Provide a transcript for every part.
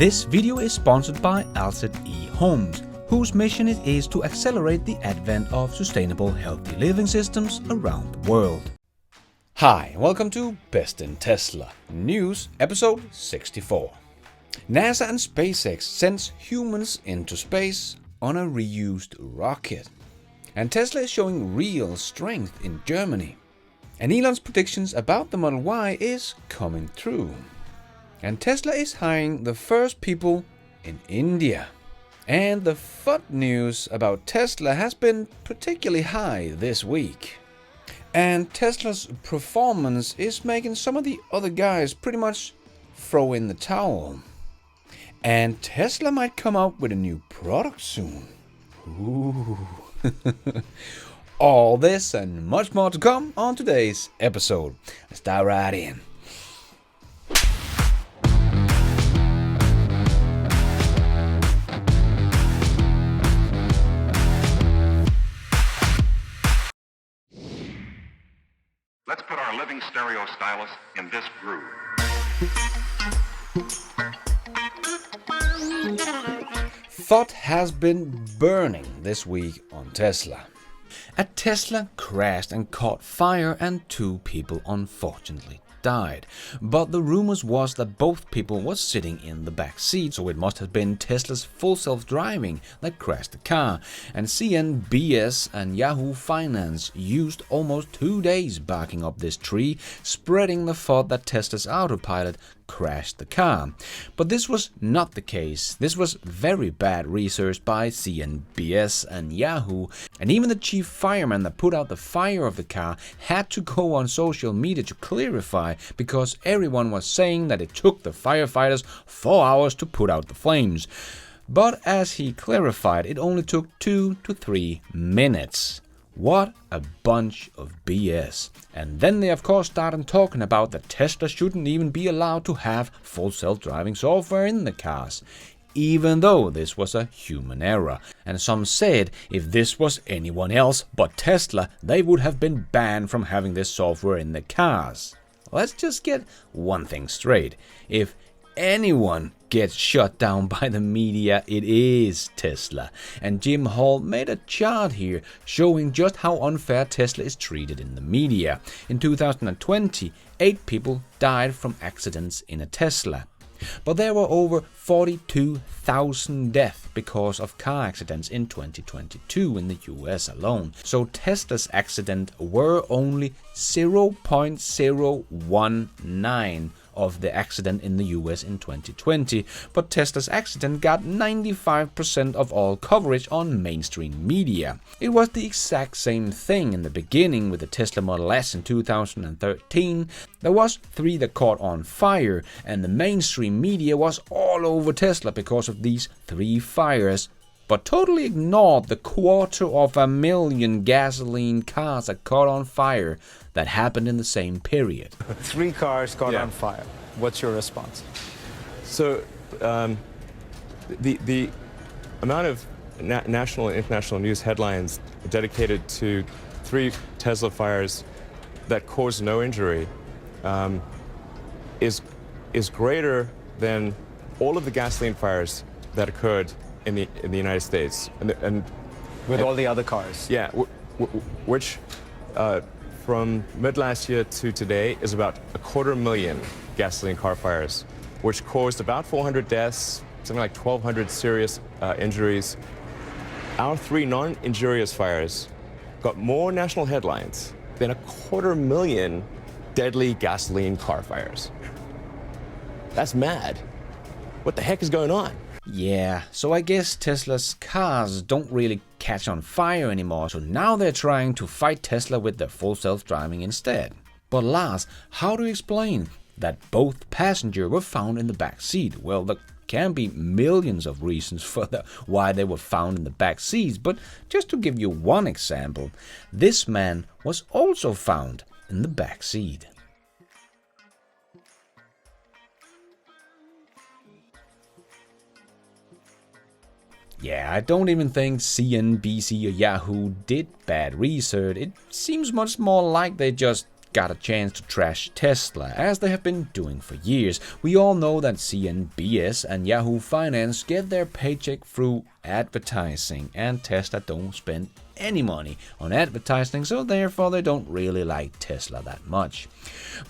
This video is sponsored by Alcid eHomes, whose mission it is to accelerate the advent of sustainable, healthy living systems around the world. Hi, welcome to Best in Tesla News, episode 64. NASA and SpaceX sends humans into space on a reused rocket. And Tesla is showing real strength in Germany. And Elon's predictions about the Model Y is coming true. And Tesla is hiring the first people in India. And the FUD news about Tesla has been particularly high this week. And Tesla's performance is making some of the other guys pretty much throw in the towel. And Tesla might come out with a new product soon. Ooh. All this and much more to come on today's episode. Let's dive right in. Let's put our living stereo stylus in this groove. FUD has been burning this week on Tesla. A Tesla crashed and caught fire and 2 people unfortunately died. But the rumors was that both people was sitting in the back seat, so it must have been Tesla's full self-driving that crashed the car. And CNBC and Yahoo Finance used almost 2 days backing up this tree, spreading the thought that Tesla's autopilot crashed the car. But this was not the case. This was very bad research by CNBC and Yahoo, and even the chief fireman that put out the fire of the car had to go on social media to clarify, because everyone was saying that it took the firefighters 4 hours to put out the flames. But as he clarified, it only took 2 to 3 minutes. What a bunch of BS. And then they of course started talking about that Tesla shouldn't even be allowed to have full self-driving software in the cars, even though this was a human error. And some said if this was anyone else but Tesla, they would have been banned from having this software in the cars. Let's just get one thing straight. If anyone gets shut down by the media, it is Tesla. And Jim Hall made a chart here showing just how unfair Tesla is treated in the media. In 2020, 8 people died from accidents in a Tesla. But there were over 42,000 deaths because of car accidents in 2022 in the US alone. So Tesla's accidents were only 0.019 of the accident in the US in 2020, but Tesla's accident got 95% of all coverage on mainstream media. It was the exact same thing in the beginning with the Tesla Model S in 2013. There was 3 that caught on fire, and the mainstream media was all over Tesla because of these 3 fires, but totally ignored the 250,000 gasoline cars that caught on fire that happened in the same period. 3 cars caught on fire. What's your response? So the amount of national and international news headlines dedicated to 3 Tesla fires that caused no injury is greater than all of the gasoline fires that occurred in the United States, and With all the other cars? Yeah, which from mid last year to today is about 250,000 gasoline car fires, which caused about 400 deaths, something like 1,200 serious injuries. Our 3 non-injurious fires got more national headlines than 250,000 deadly gasoline car fires. That's mad. What the heck is going on? Yeah, so I guess Tesla's cars don't really catch on fire anymore, so now they're trying to fight Tesla with their full self-driving instead. But Lars, how do you explain that both passengers were found in the back seat? Well, there can be millions of reasons for why they were found in the back seats, but just to give you one example, this man was also found in the back seat. Yeah, I don't even think CNBC or Yahoo did bad research. It seems much more like they just got a chance to trash Tesla, as they have been doing for years. We all know that CNBC and Yahoo Finance get their paycheck through advertising, and Tesla don't spend any money on advertising, so therefore they don't really like Tesla that much.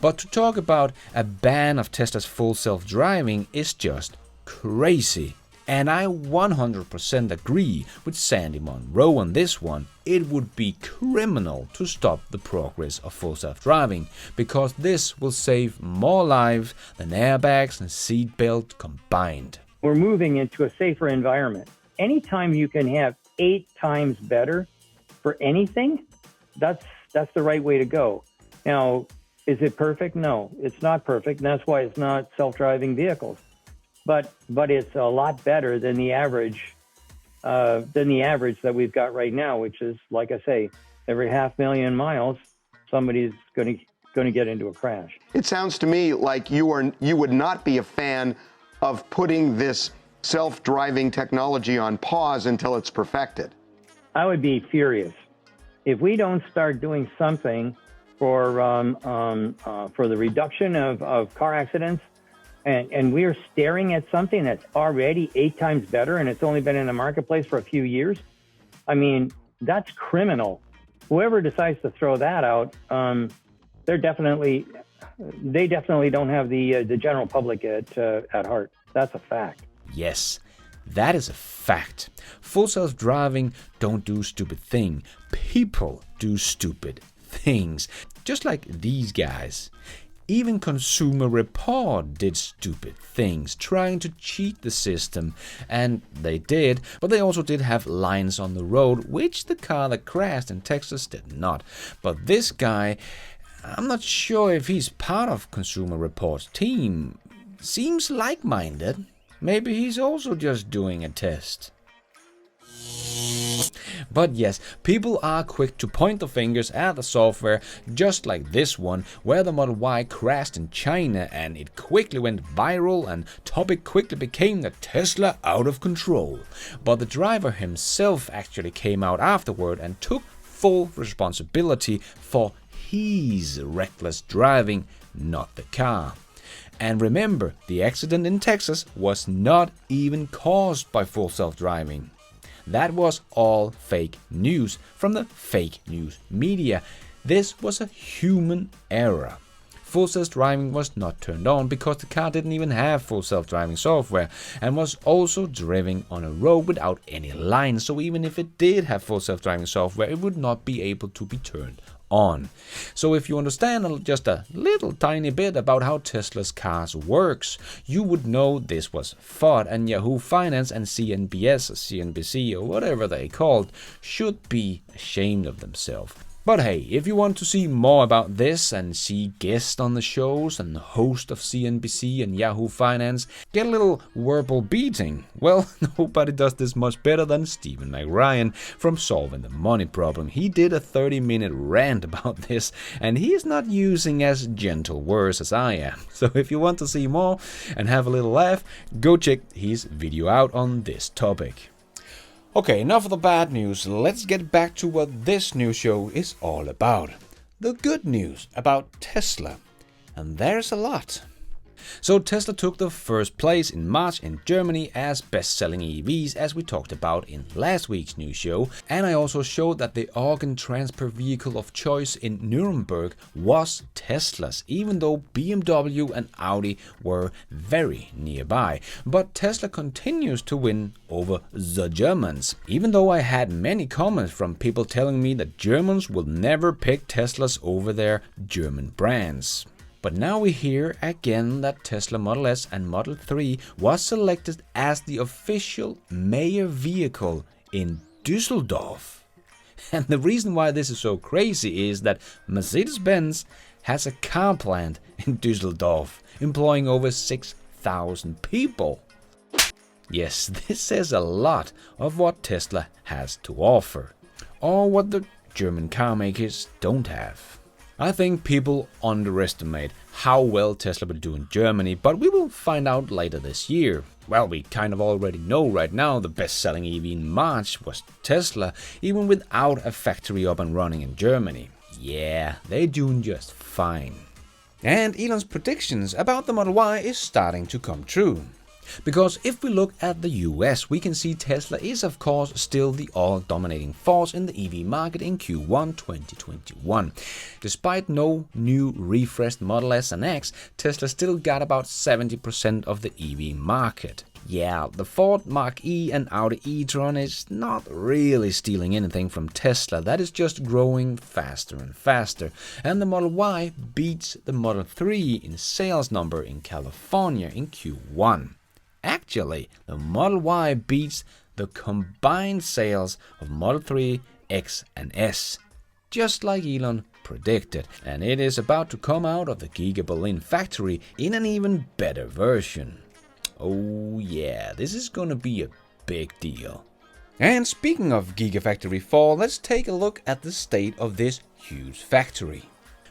But to talk about a ban of Tesla's full self-driving is just crazy. And I 100% agree with Sandy Monroe on this one. It would be criminal to stop the progress of full self-driving, because this will save more lives than airbags and seatbelt combined. We're moving into a safer environment. Anytime you can have 8 times better for anything, that's the right way to go. Now, is it perfect? No, it's not perfect, and that's why it's not self-driving vehicles. But it's a lot better than the average that we've got right now, which is, like I say, every 500,000 miles, somebody's going to get into a crash. It sounds to me like you would not be a fan of putting this self-driving technology on pause until it's perfected. I would be furious if we don't start doing something for the reduction of car accidents. And we're staring at something that's already 8 times better, and it's only been in the marketplace for a few years. I mean, that's criminal. Whoever decides to throw that out, they definitely don't have the general public at heart. That's a fact. Yes, that is a fact. Full self-driving don't do stupid things. People do stupid things, just like these guys. Even Consumer Report did stupid things, trying to cheat the system, and they did, but they also did have lines on the road, which the car that crashed in Texas did not. But this guy, I'm not sure if he's part of Consumer Report's team. Seems like-minded. Maybe he's also just doing a test. But yes, people are quick to point the fingers at the software, just like this one, where the Model Y crashed in China and it quickly went viral, and topic quickly became the Tesla out of control. But the driver himself actually came out afterward and took full responsibility for his reckless driving, not the car. And remember, the accident in Texas was not even caused by full self-driving. That was all fake news from the fake news media. This was a human error. Full self-driving was not turned on because the car didn't even have full self-driving software, and was also driving on a road without any lines, so even if it did have full self-driving software, it would not be able to be turned on. So if you understand just a little tiny bit about how Tesla's cars works, you would know this was FUD, and Yahoo Finance and CNBC or whatever they called should be ashamed of themselves. But hey, if you want to see more about this and see guests on the shows and the host of CNBC and Yahoo Finance get a little verbal beating, well, nobody does this much better than Stephen McRyan from Solving the Money Problem. He did a 30-minute rant about this, and he is not using as gentle words as I am. So if you want to see more and have a little laugh, go check his video out on this topic. Okay, enough of the bad news. Let's get back to what this new show is all about. The good news about Tesla. And there's a lot. So Tesla took the first place in March in Germany as best-selling EVs, as we talked about in last week's news show, and I also showed that the organ transfer vehicle of choice in Nuremberg was Tesla's, even though BMW and Audi were very nearby. But Tesla continues to win over the Germans, even though I had many comments from people telling me that Germans will never pick Teslas over their German brands. But now we hear again that Tesla Model S and Model 3 was selected as the official mayor vehicle in Düsseldorf. And the reason why this is so crazy is that Mercedes-Benz has a car plant in Düsseldorf, employing over 6,000 people. Yes, this says a lot of what Tesla has to offer, or what the German car makers don't have. I think people underestimate how well Tesla will do in Germany, but we will find out later this year. Well, we kind of already know right now the best-selling EV in March was Tesla, even without a factory up and running in Germany. Yeah, they're doing just fine. And Elon's predictions about the Model Y is starting to come true. Because if we look at the US, we can see Tesla is of course still the all-dominating force in the EV market in Q1 2021. Despite no new refreshed Model S and X, Tesla still got about 70% of the EV market. Yeah, the Ford Mach-E and Audi e-tron is not really stealing anything from Tesla, that is just growing faster and faster. And the Model Y beats the Model 3 in sales number in California in Q1. Actually, the Model Y beats the combined sales of Model 3, X and S, just like Elon predicted, and it is about to come out of the Giga Berlin factory in an even better version. Oh yeah, this is gonna be a big deal. And speaking of Gigafactory 4, let's take a look at the state of this huge factory.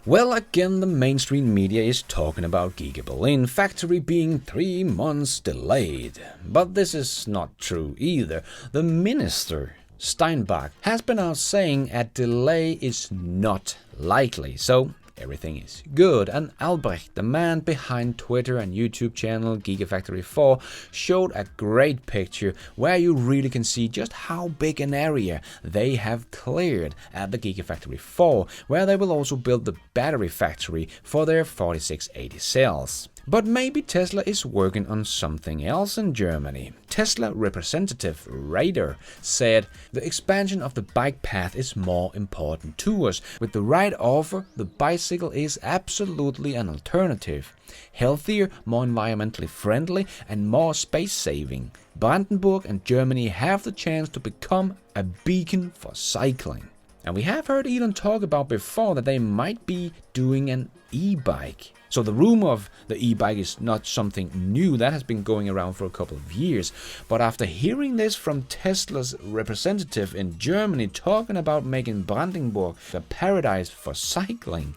Well, again, the mainstream media is talking about Giga Berlin factory being 3 months delayed. But this is not true either. The minister, Steinbach, has been out saying a delay is not likely, so everything is good. And Albrecht, the man behind Twitter and YouTube channel Gigafactory 4, showed a great picture where you really can see just how big an area they have cleared at the Gigafactory 4, where they will also build the battery factory for their 4680 cells. But maybe Tesla is working on something else in Germany. Tesla representative Rader said, "The expansion of the bike path is more important to us. With the right offer, the bicycle is absolutely an alternative. Healthier, more environmentally friendly and more space saving. Brandenburg and Germany have the chance to become a beacon for cycling." And we have heard Elon talk about before that they might be doing an e-bike. So the rumor of the e-bike is not something new, that has been going around for a couple of years. But after hearing this from Tesla's representative in Germany talking about making Brandenburg a paradise for cycling,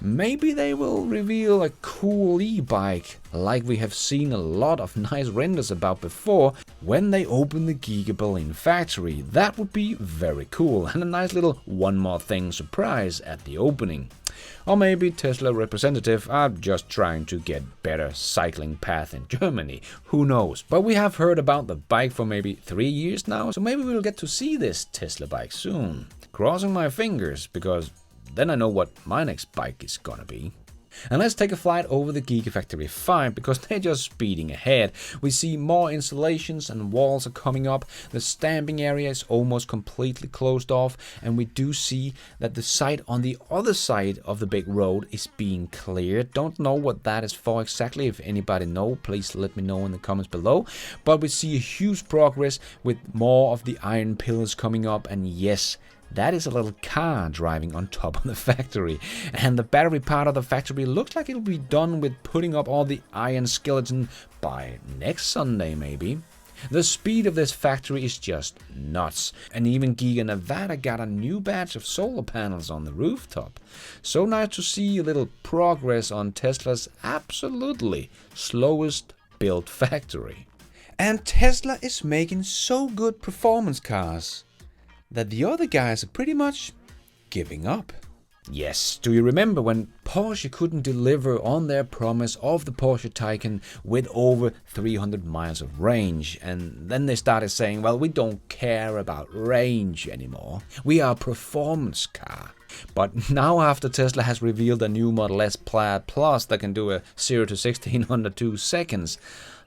maybe they will reveal a cool e-bike like we have seen a lot of nice renders about before when they open the Giga Berlin factory. That would be very cool and a nice little one more thing surprise at the opening. Or maybe Tesla representative are just trying to get better cycling path in Germany. Who knows? But we have heard about the bike for maybe 3 years now, so maybe we'll get to see this Tesla bike soon. Crossing my fingers, because then I know what my next bike is gonna be. And let's take a flight over the Gigafactory 5, because they're just speeding ahead. We see more installations and walls are coming up. The stamping area is almost completely closed off, and we do see that the site on the other side of the big road is being cleared. Don't know what that is for exactly. If anybody knows, please let me know in the comments below. But we see a huge progress with more of the iron pillars coming up, and yes, that is a little car driving on top of the factory. And the battery part of the factory looks like it'll be done with putting up all the iron skeleton by next Sunday maybe. The speed of this factory is just nuts. And even Giga Nevada got a new batch of solar panels on the rooftop. So nice to see a little progress on Tesla's absolutely slowest built factory. And Tesla is making so good performance cars that the other guys are pretty much giving up. Yes, do you remember when Porsche couldn't deliver on their promise of the Porsche Taycan with over 300 miles of range? And then they started saying, well, we don't care about range anymore. We are a performance car. But now after Tesla has revealed a new Model S Plaid Plus that can do a 0 to 60 in under 2 seconds,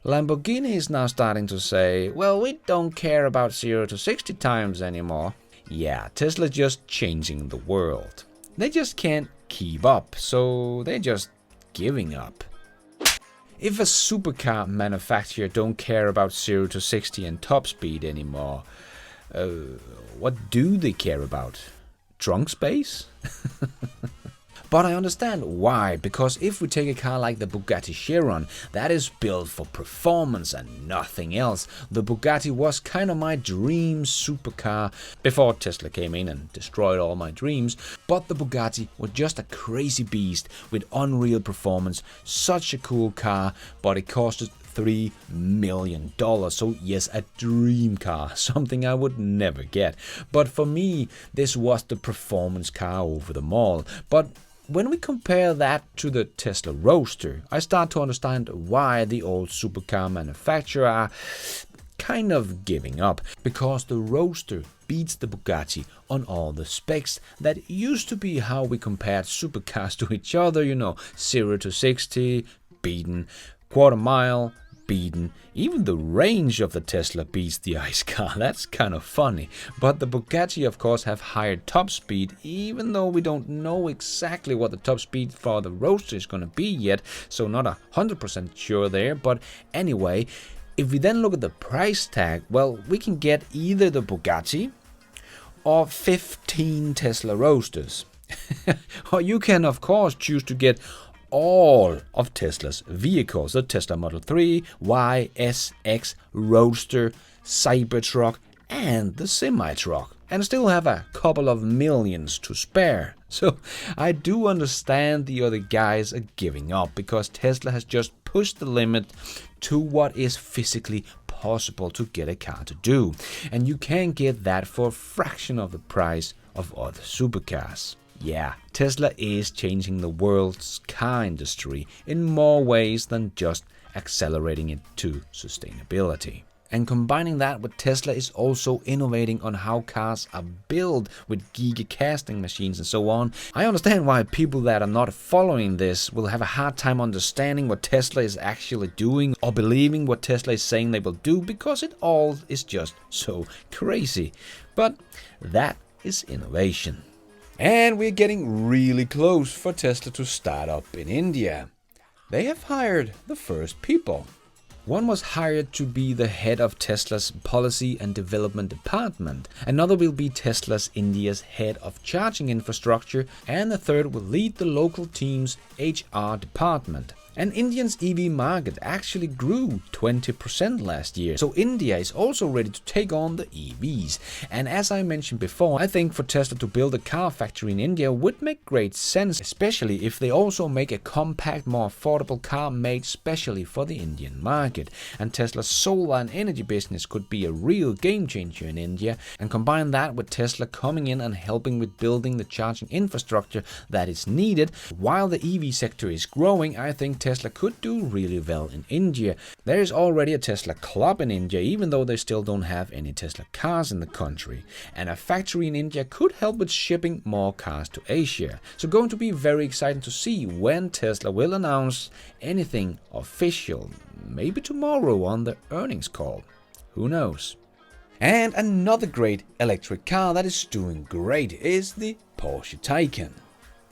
Lamborghini is now starting to say, well, we don't care about 0 to 60 times anymore. Yeah, Tesla's just changing the world. They just can't keep up, so they're just giving up. If a supercar manufacturer don't care about 0 to 60 and top speed anymore, what do they care about? Trunk space? But I understand why, because if we take a car like the Bugatti Chiron, that is built for performance and nothing else. The Bugatti was kind of my dream supercar before Tesla came in and destroyed all my dreams. But the Bugatti was just a crazy beast with unreal performance, such a cool car, but it costed $3 million. So yes, a dream car, something I would never get. But for me, this was the performance car over them all. But when we compare that to the Tesla Roadster, I start to understand why the old supercar manufacturer are kind of giving up, because the Roadster beats the Bugatti on all the specs. That used to be how we compared supercars to each other, 0 to 60, beaten, quarter mile, beaten. Even the range of the Tesla beats the ICE car. That's kind of funny. But the Bugatti, of course, have higher top speed, even though we don't know exactly what the top speed for the Roadster is going to be yet. So not 100% sure there. But anyway, if we then look at the price tag, well, we can get either the Bugatti or 15 Tesla Roadsters. Or you can, of course, choose to get all of Tesla's vehicles, the Tesla Model 3, Y, S, X, Roadster, Cybertruck, and the semi-truck, and still have a couple of millions to spare. So I do understand the other guys are giving up, because Tesla has just pushed the limit to what is physically possible to get a car to do, and you can get that for a fraction of the price of other supercars. Yeah, Tesla is changing the world's car industry in more ways than just accelerating it to sustainability. And combining that with Tesla is also innovating on how cars are built with Giga casting machines and so on. I understand why people that are not following this will have a hard time understanding what Tesla is actually doing or believing what Tesla is saying they will do, because it all is just so crazy. But that is innovation. And we're getting really close for Tesla to start up in India. They have hired the first people. One was hired to be the head of Tesla's policy and development department. Another will be Tesla's India's head of charging infrastructure. And the third will lead the local team's HR department. And India's EV market actually grew 20% last year. So India is also ready to take on the EVs. And as I mentioned before, I think for Tesla to build a car factory in India would make great sense, especially if they also make a compact, more affordable car made specially for the Indian market. And Tesla's solar and energy business could be a real game changer in India. And combine that with Tesla coming in and helping with building the charging infrastructure that is needed while the EV sector is growing, I think Tesla could do really well in India. There is already a Tesla club in India, even though they still don't have any Tesla cars in the country. And a factory in India could help with shipping more cars to Asia. So going to be very exciting to see when Tesla will announce anything official. Maybe tomorrow on the earnings call. Who knows? And another great electric car that is doing great is the Porsche Taycan.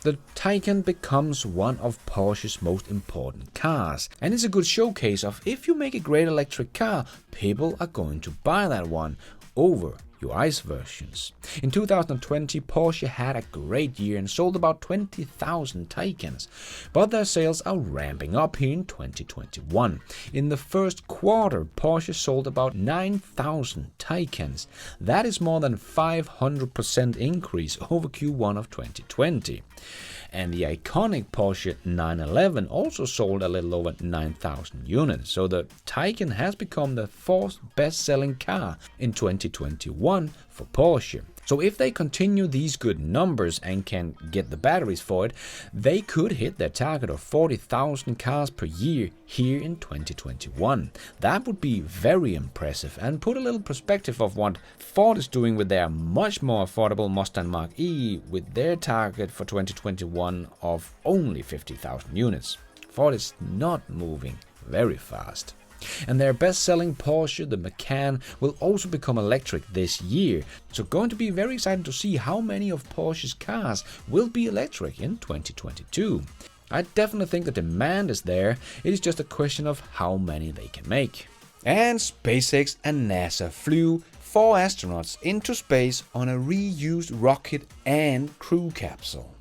The Taycan becomes one of Porsche's most important cars, and it's a good showcase of if you make a great electric car, people are going to buy that one over your ICE versions. In 2020, Porsche had a great year and sold about 20,000 Taycans, but their sales are ramping up here in 2021. In the first quarter, Porsche sold about 9,000 Taycans. That is more than 500% increase over Q1 of 2020. And the iconic Porsche 911 also sold a little over 9,000 units, so the Taycan has become the fourth best-selling car in 2021 for Porsche. So if they continue these good numbers and can get the batteries for it, they could hit their target of 40,000 cars per year here in 2021. That would be very impressive and put a little perspective of what Ford is doing with their much more affordable Mustang Mach-E with their target for 2021 of only 50,000 units. Ford is not moving very fast. And their best-selling Porsche, the Macan, will also become electric this year. So going to be very exciting to see how many of Porsche's cars will be electric in 2022. I definitely think the demand is there. It is just a question of how many they can make. And SpaceX and NASA flew 4 astronauts into space on a reused rocket and crew capsule.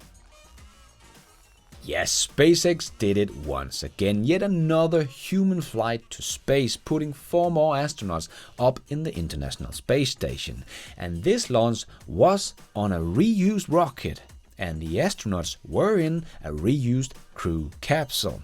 Yes, SpaceX did it once again. Yet another human flight to space, putting 4 more astronauts up in the International Space Station. And this launch was on a reused rocket, and the astronauts were in a reused crew capsule.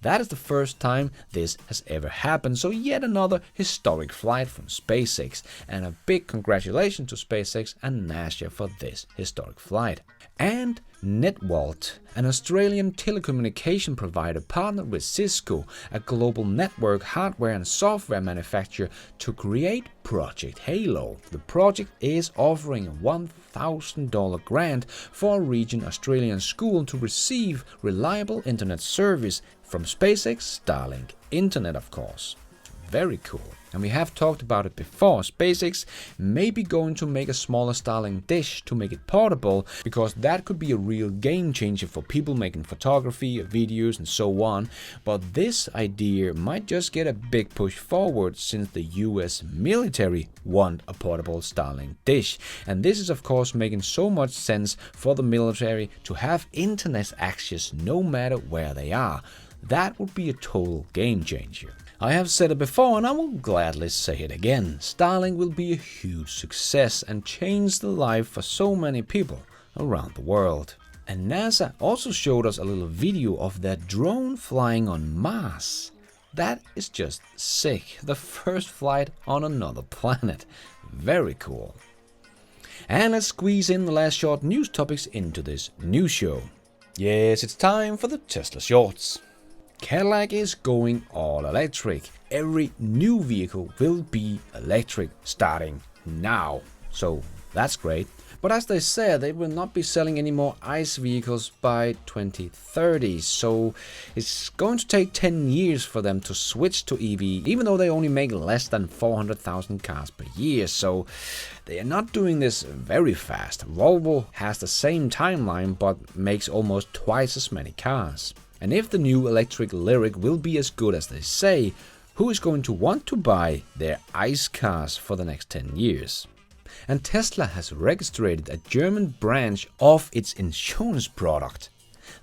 That is the first time this has ever happened, so yet another historic flight from SpaceX, and a big congratulations to SpaceX and NASA for this historic flight. And Netwalt, an Australian telecommunication provider, partnered with Cisco, a global network hardware and software manufacturer, to create Project Halo. The project is offering a $1,000 grant for a region Australian school to receive reliable internet service from SpaceX Starlink Internet, of course. Very cool. And we have talked about it before. SpaceX may be going to make a smaller Starlink dish to make it portable, because that could be a real game changer for people making photography, videos and so on. But this idea might just get a big push forward, since the US military want a portable Starlink dish. And this is of course making so much sense for the military to have internet access no matter where they are. That would be a total game changer. I have said it before and I will gladly say it again. Starlink will be a huge success and change the life for so many people around the world. And NASA also showed us a little video of their drone flying on Mars. That is just sick. The first flight on another planet. Very cool. And let's squeeze in the last short news topics into this news show. Yes, it's time for the Tesla Shorts. Cadillac is going all electric. Every new vehicle will be electric starting now. So that's great. But as they said, they will not be selling any more ICE vehicles by 2030. So it's going to take 10 years for them to switch to EV, even though they only make less than 400,000 cars per year. So they are not doing this very fast. Volvo has the same timeline but makes almost twice as many cars. And if the new electric Lyric will be as good as they say, who is going to want to buy their ICE cars for the next 10 years? And Tesla has registered a German branch of its insurance product.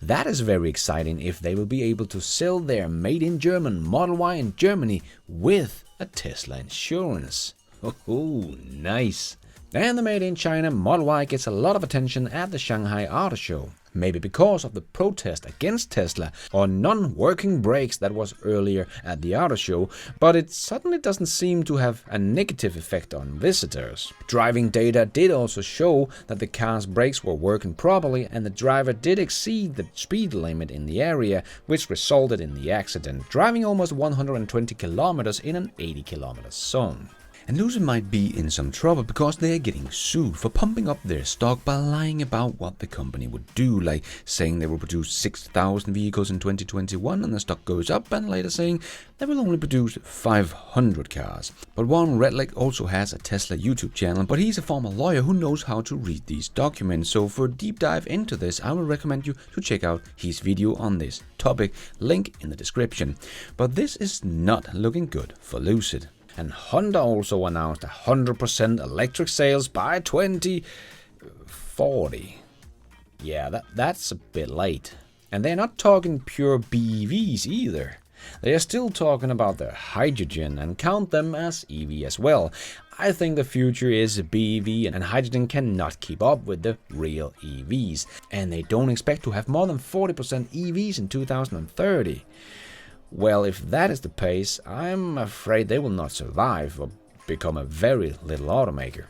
That is very exciting if they will be able to sell their made in German Model Y in Germany with a Tesla insurance. Oh, nice. And the made in China Model Y gets a lot of attention at the Shanghai Auto Show. Maybe because of the protest against Tesla or non-working brakes that was earlier at the auto show, but it suddenly doesn't seem to have a negative effect on visitors. Driving data did also show that the car's brakes were working properly and the driver did exceed the speed limit in the area, which resulted in the accident, driving almost 120 kilometers in an 80 kilometer zone. And Lucid might be in some trouble because they are getting sued for pumping up their stock by lying about what the company would do, like saying they will produce 6,000 vehicles in 2021 and the stock goes up, and later saying they will only produce 500 cars. But Warren Redlich also has a Tesla YouTube channel, but he's a former lawyer who knows how to read these documents. So for a deep dive into this, I will recommend you to check out his video on this topic, link in the description. But this is not looking good for Lucid. And Honda also announced 100% electric sales by 2040. Yeah, that's a bit late. And they're not talking pure BEVs either. They are still talking about their hydrogen and count them as EV as well. I think the future is BEV, and hydrogen cannot keep up with the real EVs. And they don't expect to have more than 40% EVs in 2030. Well, if that is the pace, I'm afraid they will not survive or become a very little automaker.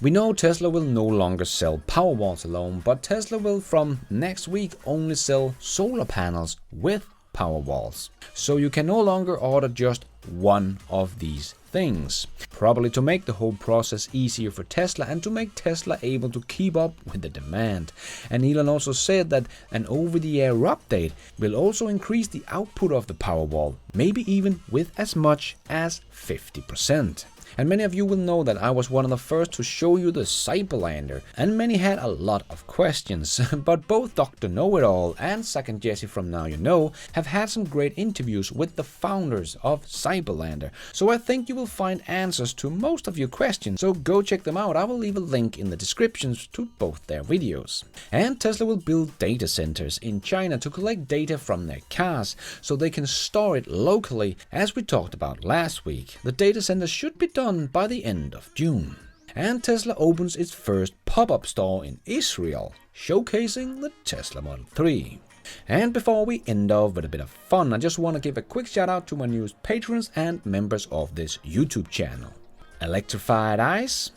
We know Tesla will no longer sell Powerwalls alone, but Tesla will from next week only sell solar panels with Powerwalls. So you can no longer order just one of these things, probably to make the whole process easier for Tesla and to make Tesla able to keep up with the demand. And Elon also said that an over-the-air update will also increase the output of the Powerwall, maybe even with as much as 50%. And many of you will know that I was one of the first to show you the Cyberlander, and many had a lot of questions, but both Dr. Know-It-All and Second Jesse from Now You Know have had some great interviews with the founders of Cyberlander, so I think you will find answers to most of your questions, so go check them out. I will leave a link in the descriptions to both their videos. And Tesla will build data centers in China to collect data from their cars, so they can store it locally. As we talked about last week, the data center should be done by the end of June. And Tesla opens its first pop-up store in Israel, showcasing the Tesla Model 3. And before we end off with a bit of fun, I just want to give a quick shout out to my newest patrons and members of this YouTube channel. Electrified Eyes,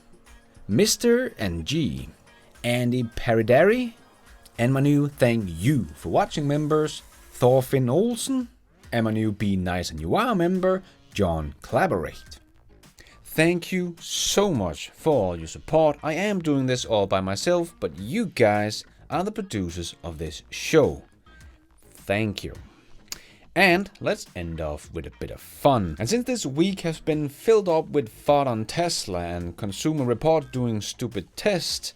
Mr. and G, Andy Paridari, and my new thank you for watching members, Thorfinn Olsen, and my new Be Nice and You Are member, John Collaborate. Thank you so much for all your support. I am doing this all by myself, but you guys are the producers of this show. Thank you. And let's end off with a bit of fun. And since this week has been filled up with FOD on Tesla and Consumer Report doing stupid tests,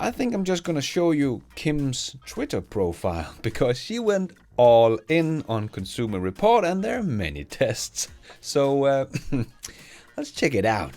I think I'm just gonna show you Kim's Twitter profile, because she went all in on Consumer Report and there are many tests. So let's check it out.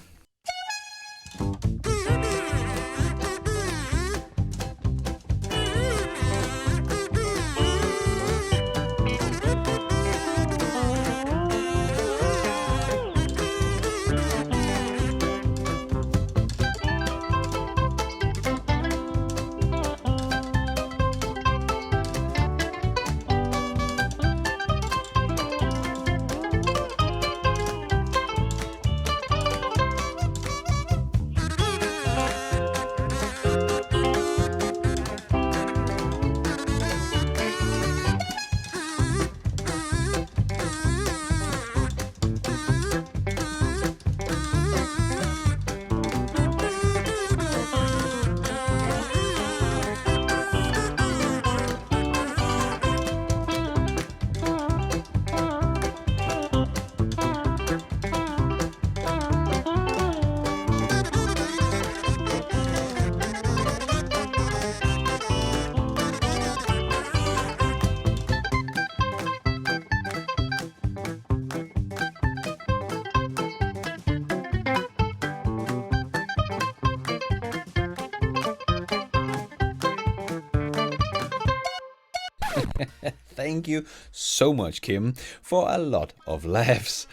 Thank you so much, Kim, for a lot of laughs.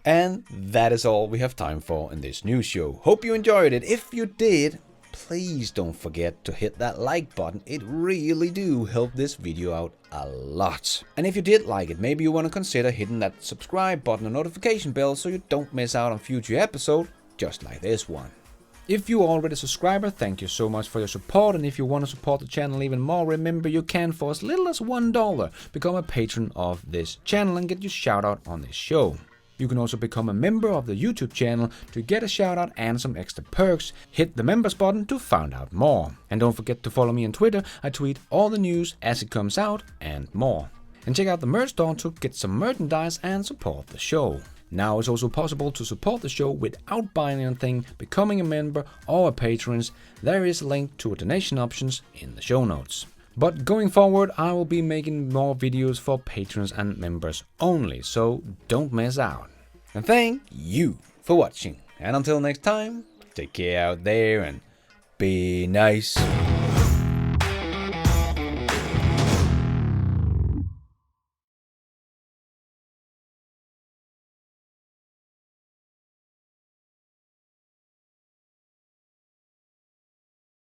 And that is all we have time for in this news show. Hope you enjoyed it. If you did, please don't forget to hit that like button. It really do help this video out a lot. And if you did like it, maybe you want to consider hitting that subscribe button and notification bell so you don't miss out on future episodes just like this one. If you are already a subscriber, thank you so much for your support, and if you want to support the channel even more, remember you can, for as little as $1, become a patron of this channel and get your shout out on this show. You can also become a member of the YouTube channel to get a shout out and some extra perks. Hit the members button to find out more. And don't forget to follow me on Twitter. I tweet all the news as it comes out and more. And check out the merch store to get some merchandise and support the show. Now it's also possible to support the show without buying anything, becoming a member or a patron. There is a link to donation options in the show notes. But going forward, I will be making more videos for patrons and members only, so don't miss out. And thank you for watching. And until next time, take care out there and be nice.